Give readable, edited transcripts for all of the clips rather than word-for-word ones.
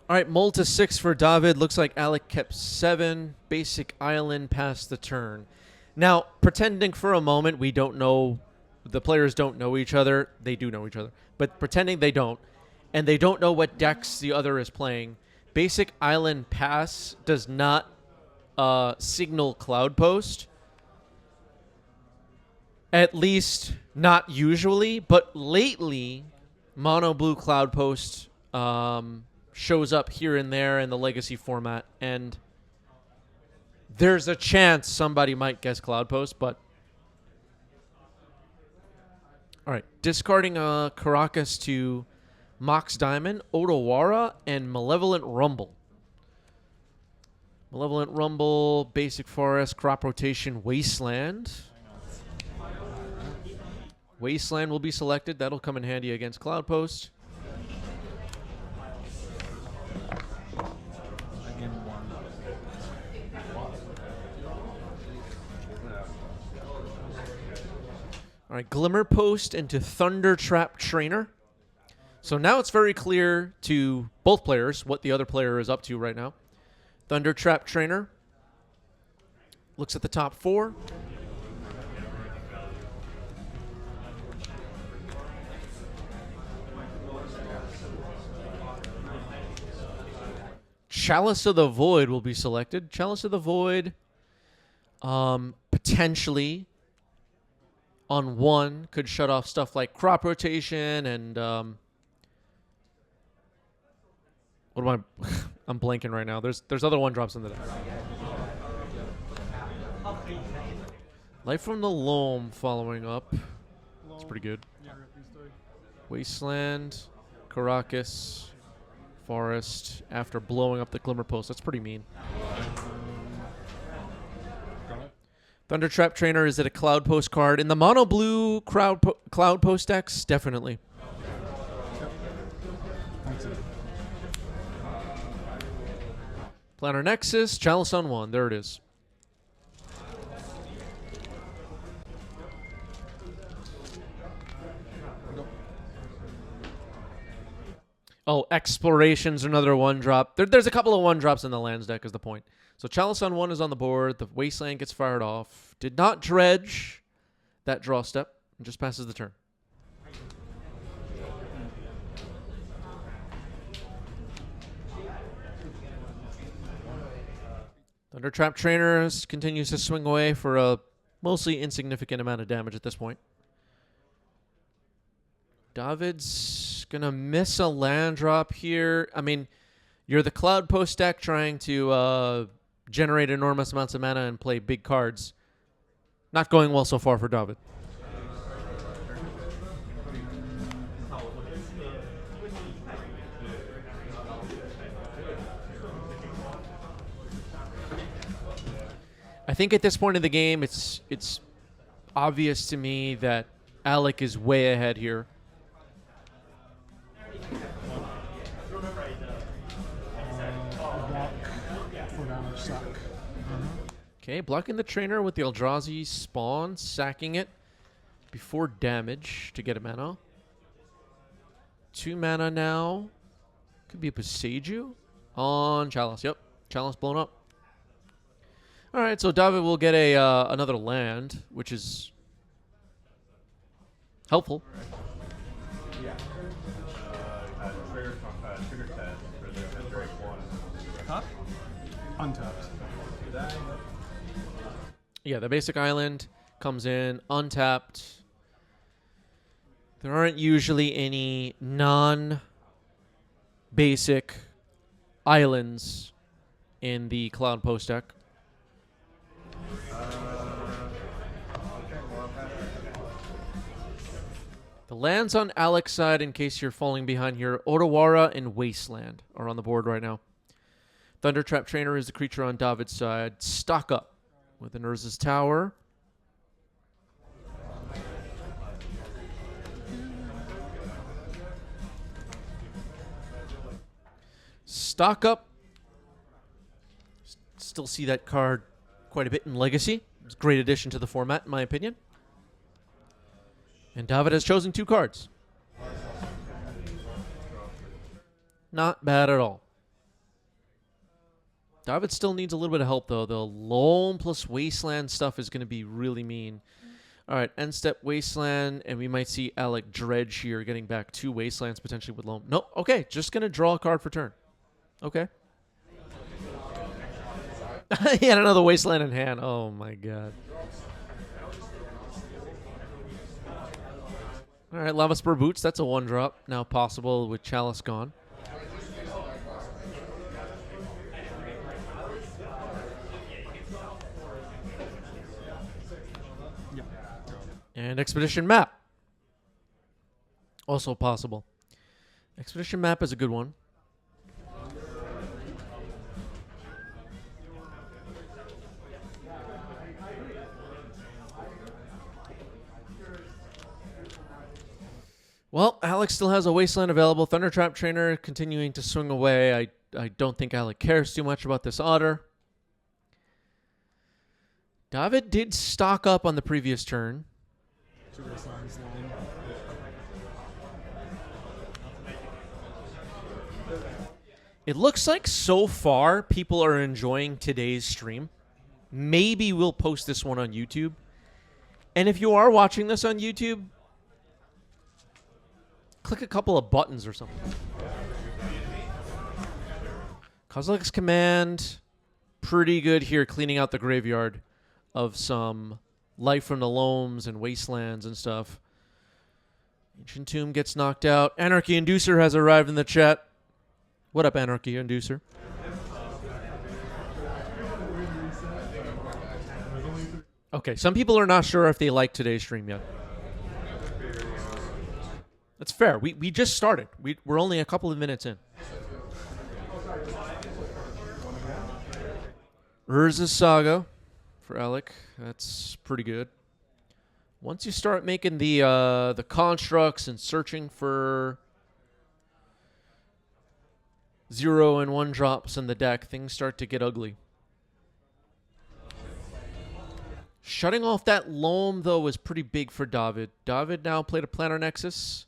All right, mull to 6 for David. Looks like Alec kept 7. Basic island past the turn. Now, pretending for a moment we don't know, the players don't know each other. They do know each other. But pretending they don't, and they don't know what decks the other is playing, Basic Island Pass does not signal Cloudpost. At least not usually, but lately, Mono Blue Cloudpost shows up here and there in the Legacy format, and there's a chance somebody might guess Cloudpost, but... All right, discarding Caracas to Mox Diamond, Odawara, and Malevolent Rumble. Malevolent Rumble, Basic Forest, Crop Rotation, Wasteland. Wasteland will be selected. That'll come in handy against Cloudpost. All right, Glimmer Post into Thunder Trap Trainer. So now it's very clear to both players what the other player is up to right now. Thunder Trap Trainer looks at the top 4. Chalice of the Void will be selected. Chalice of the Void, potentially on 1 could shut off stuff like Crop Rotation and what am I? I'm blanking right now. There's other 1-drops in the deck. Life from the Loam following up. It's pretty good. Wasteland, Caracas, Forest after blowing up the Glimmer Post. That's pretty mean. Thunder Trap Trainer, is it a Cloudpost card? In the mono blue Cloudpost decks, definitely. Planner Nexus, Chalice on 1. There it is. Oh, Exploration's another 1-drop. There's a couple of 1-drops in the lands deck is the point. So Chalice on 1 is on the board. The Wasteland gets fired off. Did not dredge that draw step. And just passes the turn. Thunder Trap Trainer continues to swing away for a mostly insignificant amount of damage at this point. David's going to miss a land drop here. I mean, you're the Cloudpost deck trying to generate enormous amounts of mana and play big cards. Not going well so far for David. I think at this point in the game, it's obvious to me that Alec is way ahead here. Okay, blocking the trainer with the Eldrazi spawn, sacking it before damage to get a mana. 2 mana now. Could be a Passeju on Chalice. Yep, Chalice blown up. All right, so David will get a another land, which is helpful. Huh? Untapped. Yeah, the basic island comes in untapped. There aren't usually any non-basic islands in the Cloudpost deck. The lands on Alec's side, in case you're falling behind here, Odawara and Wasteland are on the board right now. Thunder Trap Trainer is the creature on David's side. Stock up with an Urza's Tower. Stock up. Still see that card quite a bit in Legacy. It's a great addition to the format, in my opinion. And David has chosen 2 cards. Not bad at all. David still needs a little bit of help, though. The Loam plus Wasteland stuff is going to be really mean. All right, end step Wasteland, and we might see Alec Dredge here getting back 2 Wastelands potentially with Loam. No, okay, just going to draw a card for turn. Okay. He had another Wasteland in hand. Oh, my God. All right, Lava Spur Boots. That's a 1-drop. Now possible with Chalice gone. And Expedition Map. Also possible. Expedition Map is a good one. Well, Alex still has a Wasteland available. Thundertrap Trainer continuing to swing away. I don't think Alec cares too much about this Otter. David did stock up on the previous turn. It looks like so far people are enjoying today's stream. Maybe we'll post this one on YouTube. And if you are watching this on YouTube, click a couple of buttons or something. Kozilek's Command, pretty good here, cleaning out the graveyard of some Life from the Loams and Wastelands and stuff. Ancient Tomb gets knocked out. Anarchy Inducer has arrived in the chat. What up, Anarchy Inducer? Okay, some people are not sure if they like today's stream yet. That's fair. We just started. We're only a couple of minutes in. Urza's Saga for Alec. That's pretty good. Once you start making the constructs and searching for 0 and 1 drops in the deck, things start to get ugly. Shutting off that Loam, though, was pretty big for David. David now played a Planar Nexus.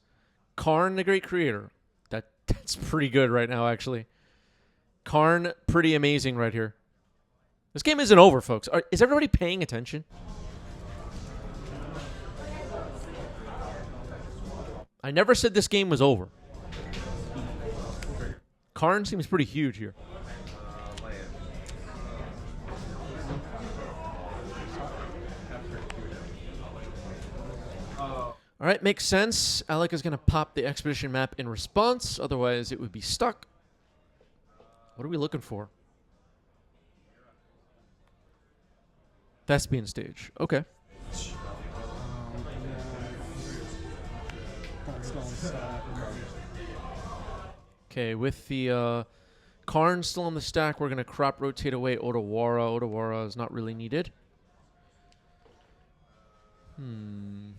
Karn, the Great Creator. That's pretty good right now, actually. Karn, pretty amazing right here. This game isn't over, folks. Is everybody paying attention? I never said this game was over. Karn seems pretty huge here. All right, makes sense. Alec is going to pop the Expedition Map in response. Otherwise, it would be stuck. What are we looking for? Thespian Stage. Okay. Okay, with the Karn still on the stack, we're going to crop rotate away Otawara. Otawara is not really needed. I'm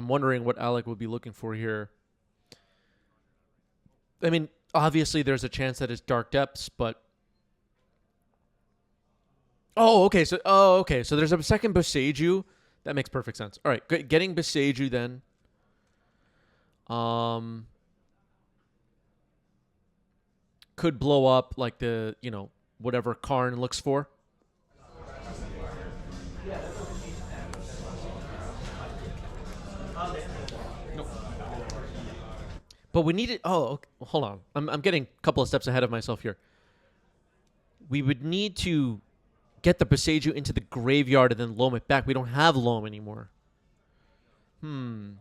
wondering what Alec would be looking for here. I mean, obviously there's a chance that it's Dark Depths, but okay. So there's a second Boseiju. That makes perfect sense. All right, getting Boseiju then. Could blow up like the, whatever Karn looks for. But we need it. Oh, okay, hold on. I'm getting a couple of steps ahead of myself here. We would need to get the Boseiju into the graveyard and then loam it back. We don't have loam anymore. All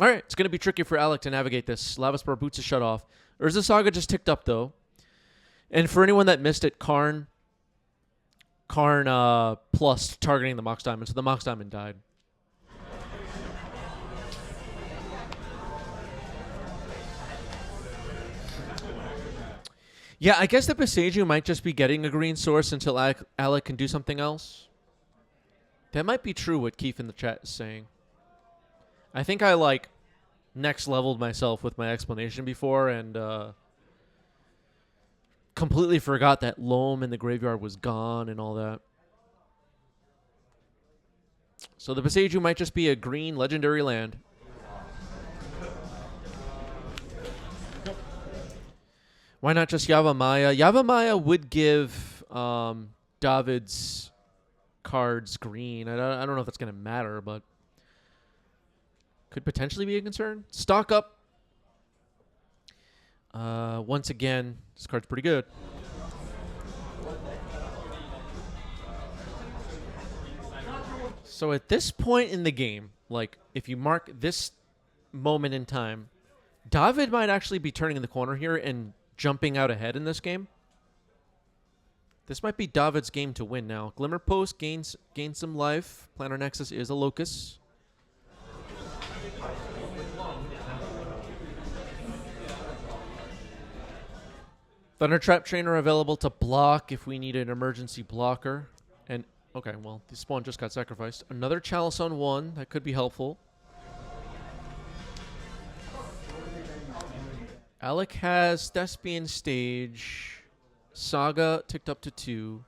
right, it's going to be tricky for Alec to navigate this. Lava Spur Boots is shut off. Urza Saga just ticked up, though. And for anyone that missed it, Karn plus targeting the Mox Diamond. So the Mox Diamond died. Yeah, I guess the Boseiju might just be getting a green source until Alec can do something else. That might be true what Keith in the chat is saying. I think I, next leveled myself with my explanation before and completely forgot that Loam in the graveyard was gone and all that. So the Boseiju might just be a green legendary land. Why not just Yavamaya? Yavamaya would give David's cards green. I don't know if that's going to matter, but could potentially be a concern. Stock up. Once again, this card's pretty good. So at this point in the game, like if you mark this moment in time, David might actually be turning the corner here and jumping out ahead in this game. This might be David's game to win now. Glimmer Post gains some life. Planar Nexus is a locus. Thunder Trap Trainer available to block if we need an emergency blocker. And okay, well, the spawn just got sacrificed. Another Chalice on 1. That could be helpful. Alec has Thespian Stage. Saga ticked up to 2.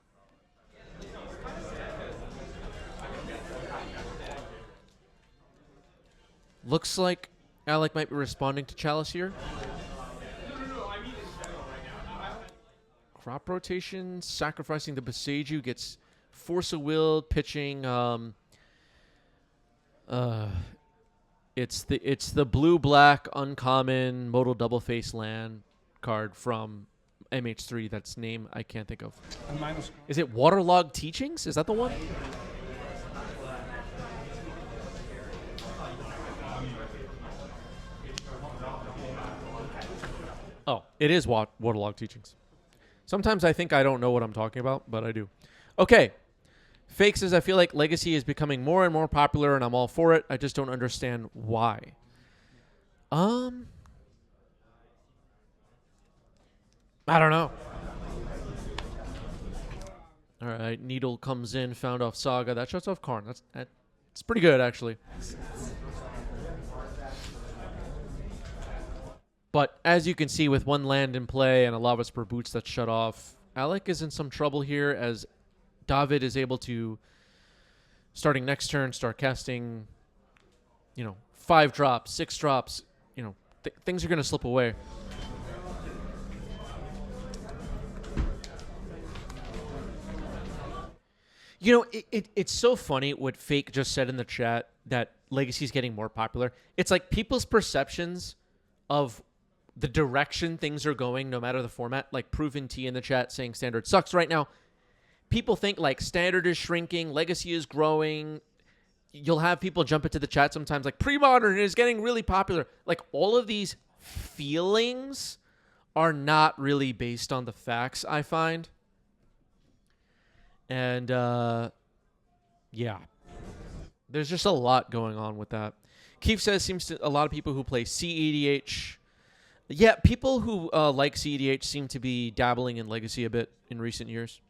Looks like Alec might be responding to Chalice here. Crop rotation, sacrificing the Boseiju, gets Force of Will, pitching. It's the blue-black uncommon modal double face land card from MH3. That's name I can't think of. Is it Waterlogged Teachings? Is that the one? Oh, it is Waterlogged Teachings. Sometimes I think I don't know what I'm talking about, but I do. Okay. Fake says, I feel like Legacy is becoming more and more popular, and I'm all for it. I just don't understand why. I don't know. All right, Needle comes in, found off Saga. That shuts off Karn. That's pretty good, actually. But as you can see, with one land in play and a Lava Spur Boots that's shut off, Alec is in some trouble here as David is able to, starting next turn, start casting, 5 drops, 6 drops. Things are going to slip away. It's so funny what Fake just said in the chat that Legacy is getting more popular. It's like people's perceptions of the direction things are going, no matter the format. Like Proven T in the chat saying Standard sucks right now. People think like Standard is shrinking, Legacy is growing. You'll have people jump into the chat sometimes like Pre-Modern is getting really popular. Like all of these feelings are not really based on the facts, I find. And yeah, there's just a lot going on with that. Keith says a lot of people who play CEDH. Yeah, people who like CEDH seem to be dabbling in Legacy a bit in recent years.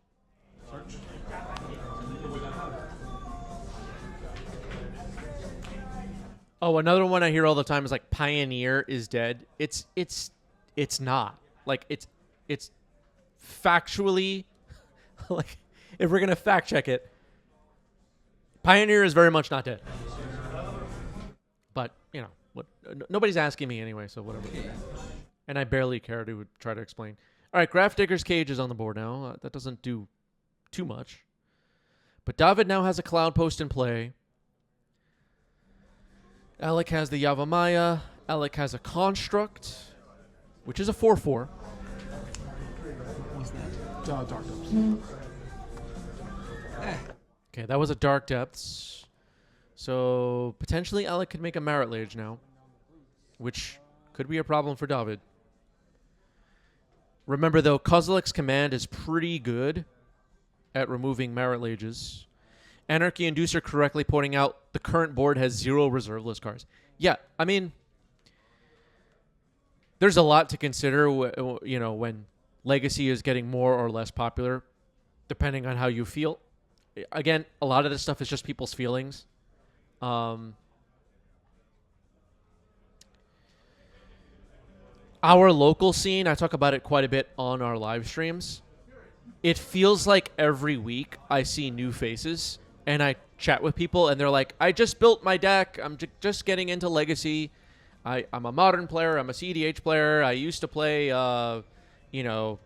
Oh, another one I hear all the time is like Pioneer is dead. It's not. Like it's factually like if we're gonna fact check it, Pioneer is very much not dead. But what? Nobody's asking me anyway, so whatever. And I barely care to try to explain. All right, Graph Digger's Cage is on the board now. That doesn't do too much. But David now has a Cloudpost in play. Alec has the Yavamaya. Alec has a Construct, which is a 4/4. What's that? Dark Depths. Okay, that was a Dark Depths. So potentially Alec could make a Marit Lage now, which could be a problem for David. Remember, though, Kozilek's command is pretty good at removing Marit Lages. Anarchy Inducer correctly pointing out the current board has 0 reserve list cards. Yeah, I mean, there's a lot to consider, when Legacy is getting more or less popular, depending on how you feel. Again, a lot of this stuff is just people's feelings. Our local scene, I talk about it quite a bit on our live streams. It feels like every week I see new faces and I chat with people and they're like, I just built my deck. I'm just getting into Legacy. I'm a Modern player. I'm a CDH player. I used to play you know,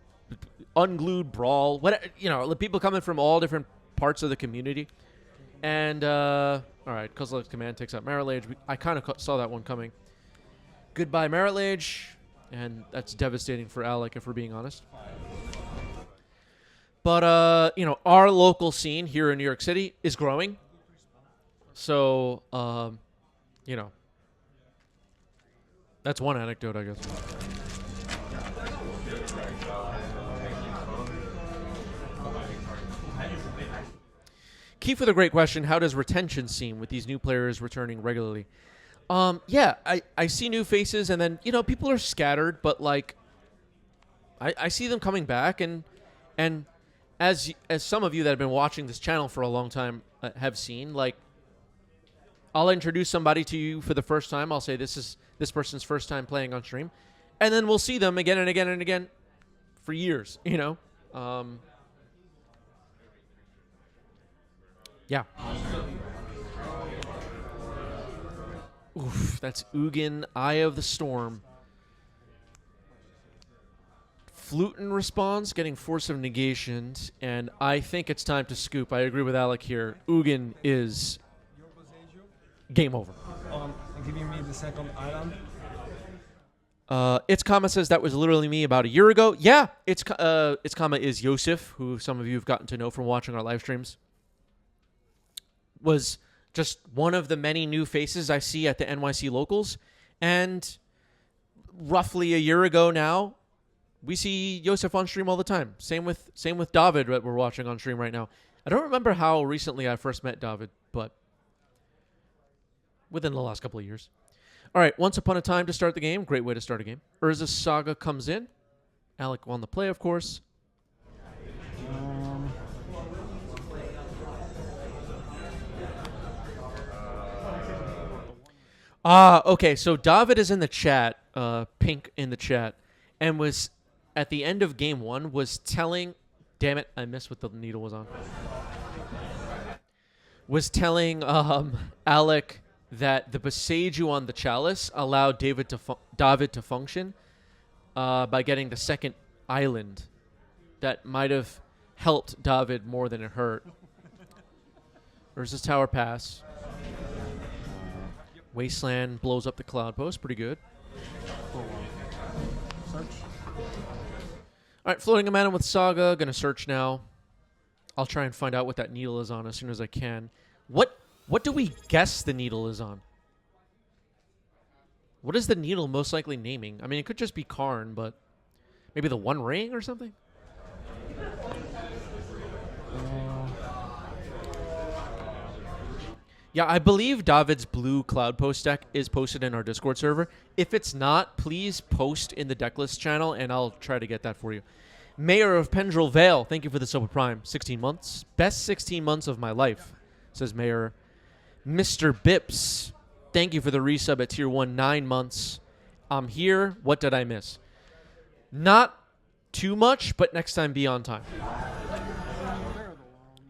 unglued brawl, what, you know, people coming from all different parts of the community. And all right, Kozlov's command takes out Marilage. I kind of saw that one coming. Goodbye, Marilage, and that's devastating for Alec, if we're being honest. But you know, our local scene here in New York City is growing. So you know, that's one anecdote, I guess. Keith with a great question. How does retention seem with these new players returning regularly? Yeah, I see new faces, and then, you know, people are scattered, but, like, I see them coming back, and as some of you that have been watching this channel for a long time have seen, like, I'll introduce somebody to you for the first time. I'll say this is this person's first time playing on stream, and then we'll see them again and again and again for years, you know? Yeah. Oof, that's Ugin, Eye of the Storm. Flutin responds, getting Force of Negation, and I think it's time to scoop. I agree with Alec here. Ugin is game over. Giving me the second island. Its Kama says that was literally me about a year ago. Yeah, Its Kama is Yosef, who some of you have gotten to know from watching our live streams. Was just one of the many new faces I see at the NYC locals. And roughly a year ago now, we see Yosef on stream all the time. Same with David that we're watching on stream right now. I don't remember how recently I first met David, but within the last couple of years. All right, Once Upon a Time to start the game. Great way to start a game. Urza's Saga comes in. Alec on the play, of course. Okay, so David is in the chat, Pink in the chat, and was, at the end of game one, was telling, damn it, I missed what the needle was on, was telling Alec that the Boseiju on the Chalice allowed David to function by getting the second island that might have helped David more than it hurt. Urza's Tower pass. Wasteland blows up the Cloudpost. Pretty good. Search. All right, floating a mana with Saga. Going to search now. I'll try and find out what that needle is on as soon as I can. What do we guess the needle is on? What is the needle most likely naming? I mean, it could just be Karn, but maybe the One Ring or something? Yeah, I believe David's blue Cloudpost deck is posted in our Discord server. If it's not, please post in the decklist channel, and I'll try to get that for you. Mayor of Pendrell Vale, thank you for the Silver Prime. 16 months. Best 16 months of my life, says Mayor. Mr. Bips, thank you for the resub at Tier 1, 9 months. I'm here. What did I miss? Not too much, but next time be on time.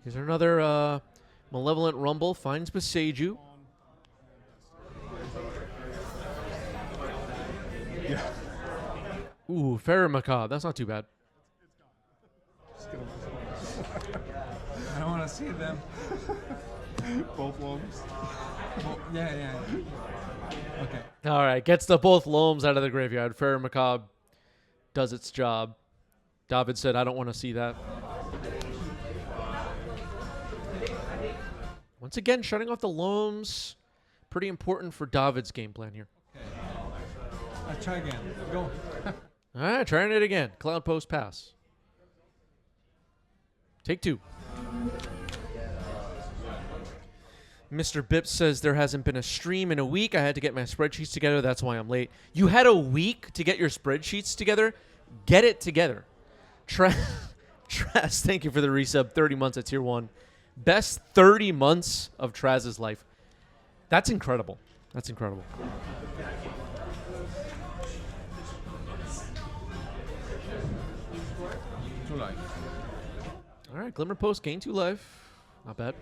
Here's another... Malevolent Rumble finds Boseiju. Yeah. Ooh, Farrah Macabre. That's not too bad. I don't want to see them. Both loams. Well, yeah. Okay. All right, gets the both loams out of the graveyard. Farrah Macabre does its job. David said, I don't want to see that. Once again, shutting off the loams. Pretty important for David's game plan here. Okay. Let's try again. Go. All right, trying it again. Cloudpost pass. Take two. Mr. Bips says there hasn't been a stream in a week. I had to get my spreadsheets together. That's why I'm late. You had a week to get your spreadsheets together? Get it together. Traz, thank you for the resub. 30 months at Tier 1. Best 30 months of Traz's life. That's incredible. That's incredible. Two life. All right, Glimmer Post, gain 2 life. Not bad.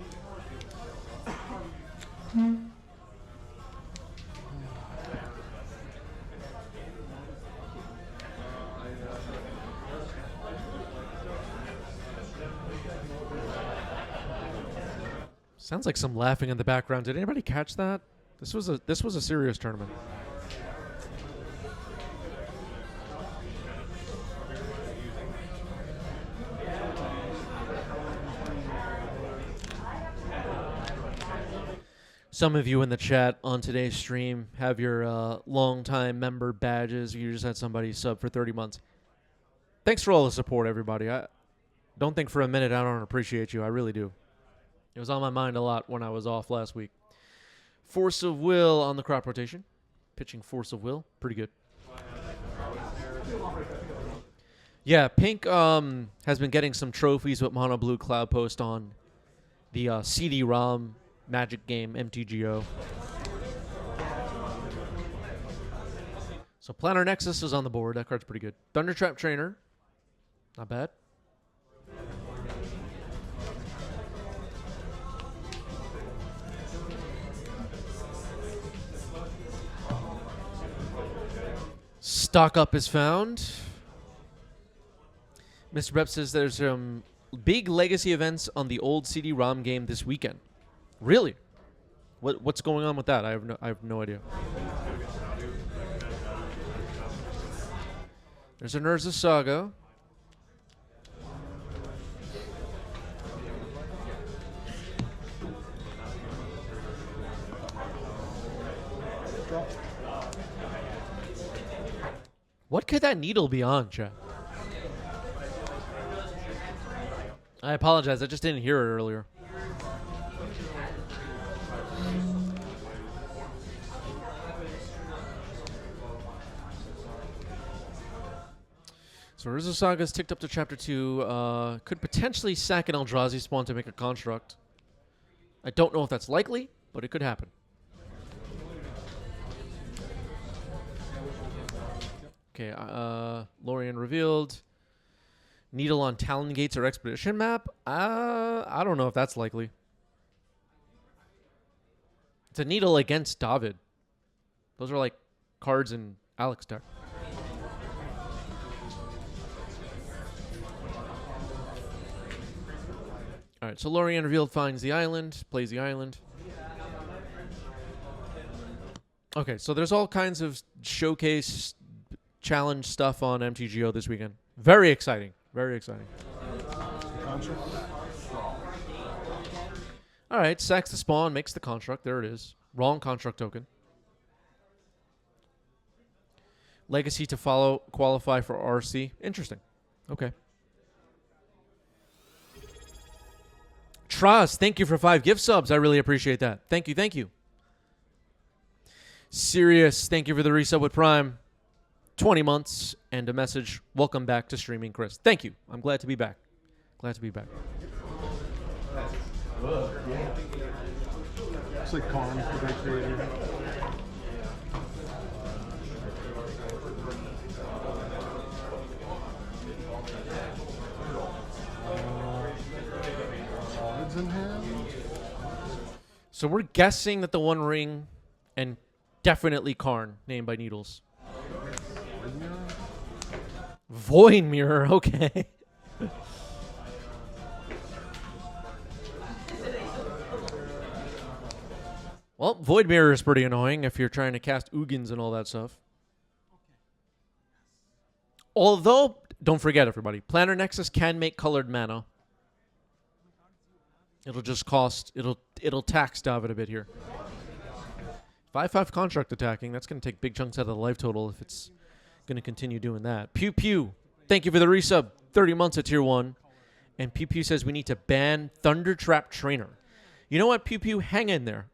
Sounds like some laughing in the background. Did anybody catch that? This was a serious tournament. Some of you in the chat on today's stream have your long-time member badges. You just had somebody sub for 30 months. Thanks for all the support, everybody. I don't think for a minute I don't appreciate you. I really do. It was on my mind a lot when I was off last week. Force of Will on the crop rotation. Pitching Force of Will. Pretty good. Yeah, Pink has been getting some trophies with Mono Blue Cloudpost on the CD-ROM Magic game, MTGO. So Planner Nexus is on the board. That card's pretty good. Thundertrap Trainer. Not bad. Stock up is found. Mr. Rep says there's big legacy events on the old CD-ROM game this weekend. Really? What's going on with that? I have no idea. There's a Urza Saga. What could that needle be on, chat? I apologize. I just didn't hear it earlier. So Urza Saga's ticked up to Chapter 2. Could potentially sack an Eldrazi spawn to make a construct. I don't know if that's likely, but it could happen. Okay, Lorien revealed. Needle on Talon Gates or Expedition map? I don't know if that's likely. It's a Needle against David. Those are like cards in Alex deck. All right, so Lorien revealed finds the island, plays the island. Okay, so there's all kinds of showcase challenge stuff on MTGO this weekend. Very exciting. Very exciting. All right, sacks the spawn, makes the construct. There it is. Wrong construct token. Legacy to follow, qualify for RC. Interesting. Okay. Traz, thank you for 5 gift subs. I really appreciate that. Thank you, thank you. Sirius, thank you for the resub with Prime. 20 months and a message. Welcome back to Streaming Chris. Thank you. I'm glad to be back. Glad to be back. It's like Karn, the great creator. Cards in hand. So we're guessing that the One Ring and definitely Karn, named by Needles. Void Mirror, okay. Well, Void Mirror is pretty annoying if you're trying to cast Ugins and all that stuff. Although, don't forget everybody, Planner Nexus can make colored mana. It'll just cost, it'll tax David a bit here. 5/5 construct attacking, that's going to take big chunks out of the life total if it's going to continue doing that. Pew Pew, thank you for the resub. 30 months at tier 1. And Pew Pew says we need to ban Thundertrap Trainer. You know what, Pew Pew? Hang in there.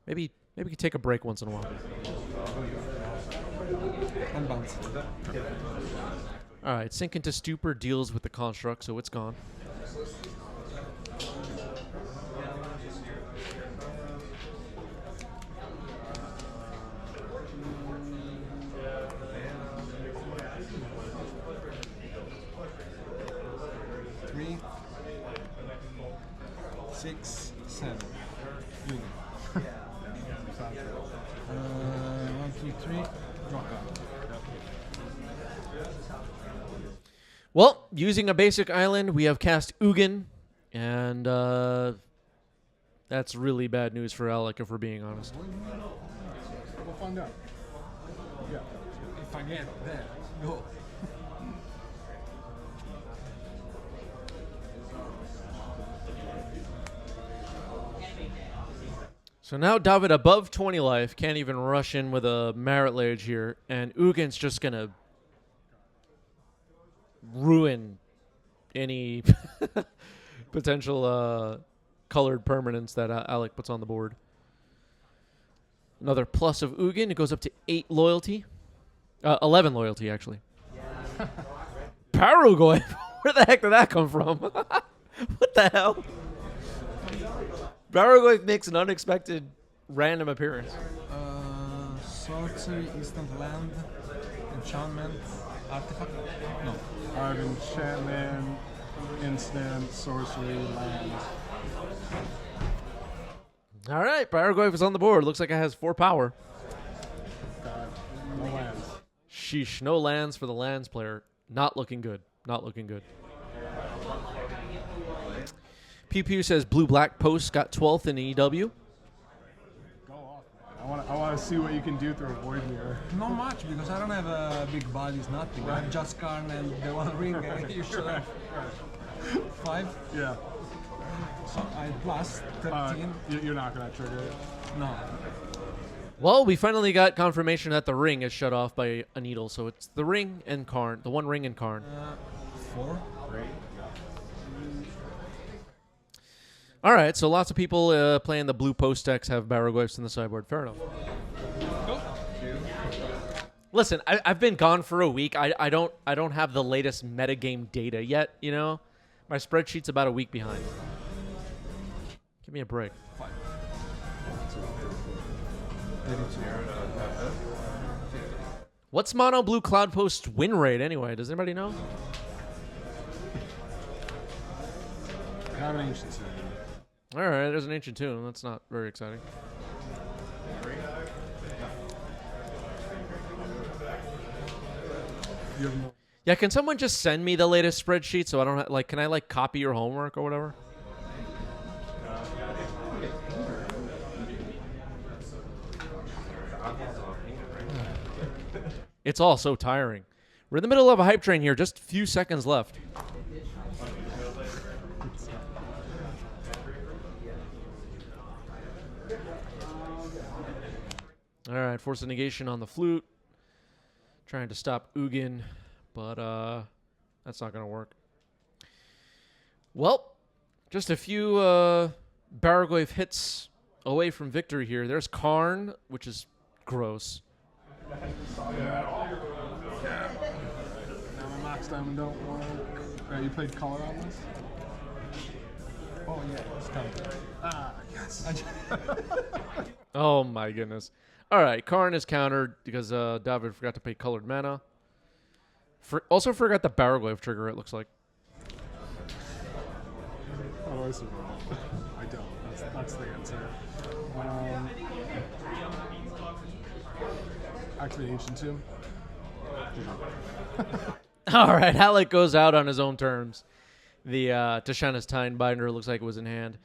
Maybe we could take a break once in a while. Unbounce. All right, Sink into Stupor deals with the construct, so it's gone. Three, 6, 7. 1, 2, 3. Drop out. Well, using a basic island, we have cast Ugin And that's really bad news for Alec, if we're being honest. We'll find out. Yeah. If I get there, go. So now David above 20 life, can't even rush in with a Merit Lage here, and Ugin's just going to ruin any potential colored permanents that Alec puts on the board. Another plus of Ugin. It goes up to 8 loyalty. 11 loyalty, actually. Paraguay. Where the heck did that come from? What the hell? Paraguay makes an unexpected random appearance. Sorcery, instant land, enchantment, artifact. No. I have enchantment, instant, sorcery, land. All right, Paraguay is on the board. Looks like it has 4 power. Got no lands. Sheesh, no lands for the lands player. Not looking good. Not looking good. Pew Pew says blue-black post got 12th in EW. Go off, man. I want to see what you can do through a void mirror. Not much because I don't have big bodies, nothing. I have just Karn and the one ring. You should have 5. Yeah. So I plus 13. You're not going to trigger it. No. Well, we finally got confirmation that the ring is shut off by a needle, so it's the ring and Karn, the one ring and Karn. 4. Great. All right, so lots of people playing the blue post decks have Barrowglyphs in the sideboard. Fair enough. Listen, I've been gone for a week. I don't have the latest metagame data yet. You know, my spreadsheet's about a week behind. Give me a break. 5. 32. What's mono blue Cloudpost win rate anyway? Does anybody know? I have an ancient city. All right, there's an ancient tune. That's not very exciting. You have no. Yeah, can someone just send me the latest spreadsheet so I don't like? Can I copy your homework or whatever? It's all so tiring. We're in the middle of a hype train here. Just a few seconds left. All right, force of negation on the flute. Trying to stop Ugin, but that's not going to work. Well, just a few Barrowglyph hits away from victory here. There's Karn, which is gross. Now my Mox Diamond don't work. You played color on this? Oh yeah, it's coming. Ah, yes. Oh my goodness. All right, Karn is countered because David forgot to pay colored mana. Also forgot the Barrowglyph trigger, it looks like. How do I survive? I don't. That's the answer. Activate Ancient Tomb. All right, Alec goes out on his own terms. The Tashana's Tine Binder looks like it was in hand.